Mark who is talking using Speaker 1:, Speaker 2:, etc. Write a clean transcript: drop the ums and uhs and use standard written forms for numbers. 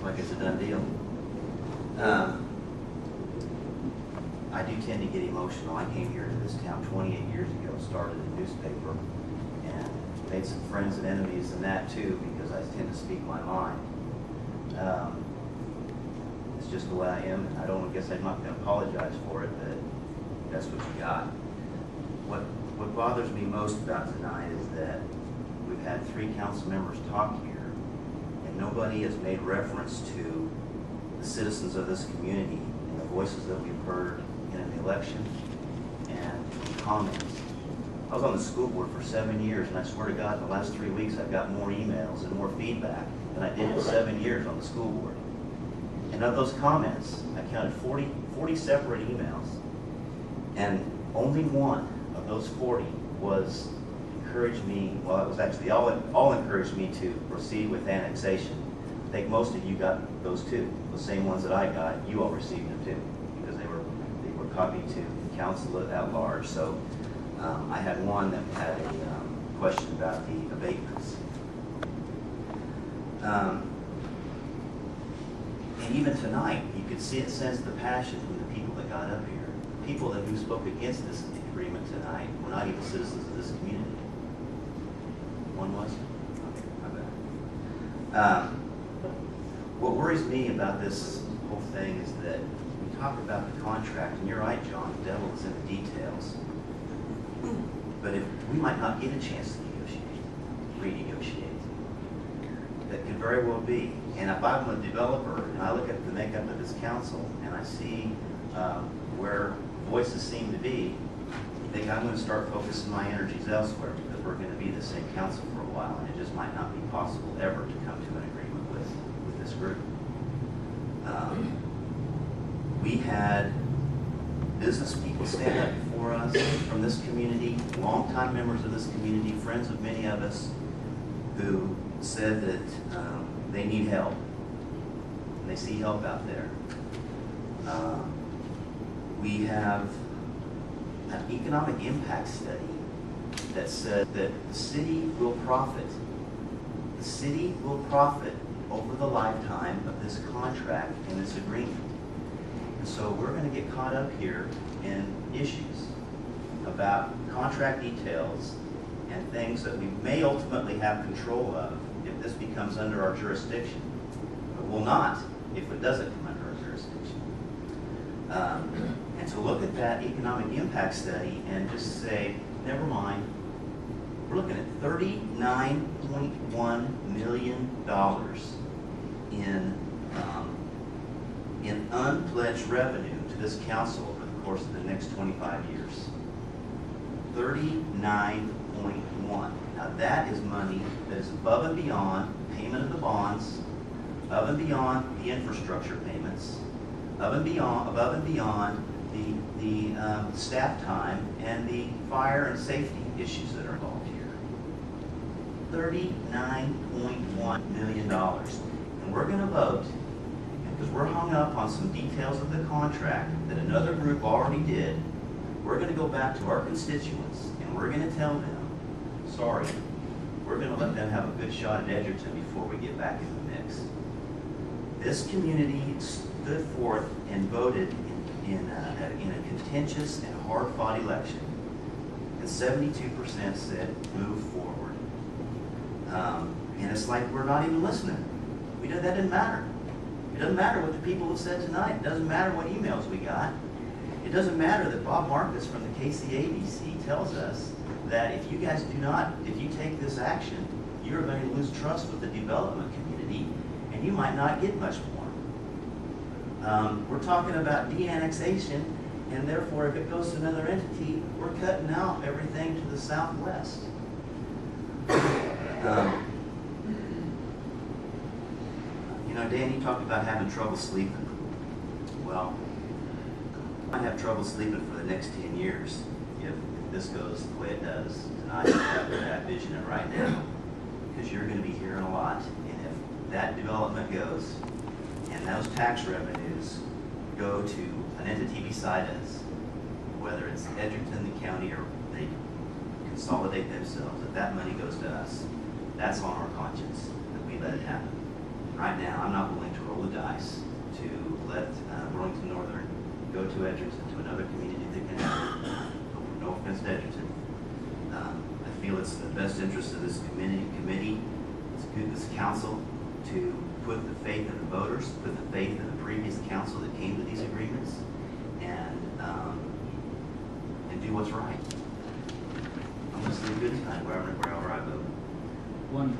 Speaker 1: like it's a done deal. I do tend to get emotional. I came here to this town 28 years ago, started a newspaper, and made some friends and enemies in that too, because I tend to speak my mind. It's just the way I am, and I guess I'm not going to apologize for it, but that's what you got. What bothers me most about tonight is that we've had 3 council members talk here, and nobody has made reference to the citizens of this community and the voices that we've heard in the election and comments. I was on the school board for 7 years, and I swear to God, in the last 3 weeks, I've got more emails and more feedback than I did in 7 years on the school board. And of those comments, I counted 40 separate emails, and only one of those 40 was encouraged me, well, it was actually all encouraged me to proceed with annexation. I think most of you got those too, the same ones that I got. You all received them too, because they were copied to council at large. So I had one that had a question about the abatements. And even tonight, you could see it sense the passion from the people that got up here. People who spoke against this agreement tonight were not even citizens of this community. One was? Okay, my bad. What worries me about this whole thing is that we talk about the contract, and you're right, John, the devil is in the details. But if we might not get a chance to renegotiate. That could very well be. And if I'm a developer and I look at the makeup of this council and I see where voices seem to be, I think I'm going to start focusing my energies elsewhere, because we're going to be the same council for a while, and it just might not be possible ever to come to an agreement with this group. We had business people stand up before us from this community, longtime members of this community, friends of many of us, who said that they need help, and they see help out there. We have an economic impact study that said that the city will profit. The city will profit over the lifetime of this contract and this agreement. And so we're going to get caught up here in issues about contract details and things that we may ultimately have control of if this becomes under our jurisdiction, but will not if it doesn't come under our jurisdiction. And to look at that economic impact study and just say, never mind, we're looking at $39.1 million in unpledged revenue to this council over the course of the next 25 years. 39.1. Now that is money that is above and beyond payment of the bonds, above and beyond the infrastructure payments, above and beyond the staff time and the fire and safety issues that are involved here. $39.1 million. And we're going to vote, because we're hung up on some details of the contract that another group already did. We're going to go back to our constituents and we're going to tell them, sorry, we're going to let them have a good shot at Edgerton before we get back in the mix. This community stood forth and voted in a contentious and hard-fought election, and 72% said move forward. And it's like we're not even listening. That didn't matter. It doesn't matter what the people have said tonight. It doesn't matter what emails we got. It doesn't matter that Bob Marcus from the KCABC tells us that if you guys if you take this action, you're going to lose trust with the development community, and you might not get much more. We're talking about de-annexation, and therefore if it goes to another entity, we're cutting out everything to the southwest. You know, Dan, you talked about having trouble sleeping. Well, I might have trouble sleeping for the next 10 years if this goes the way it does tonight. I vision it right now, because you're going to be hearing a lot. And if that development goes, and those tax revenues go to an entity beside us, whether it's Edgerton, the county, or they consolidate themselves, if that money goes to us, that's on our conscience that we let it happen. right now, I'm not willing to roll the dice to let Burlington Northern go to Edgerton, to another community that can have it. No offense to Edgerton. I feel it's in the best interest of this committee, this council, to put the faith in the voters, put the faith in the previous council that came to these agreements, and do what's right. I'm going to sleep good tonight wherever I vote.
Speaker 2: One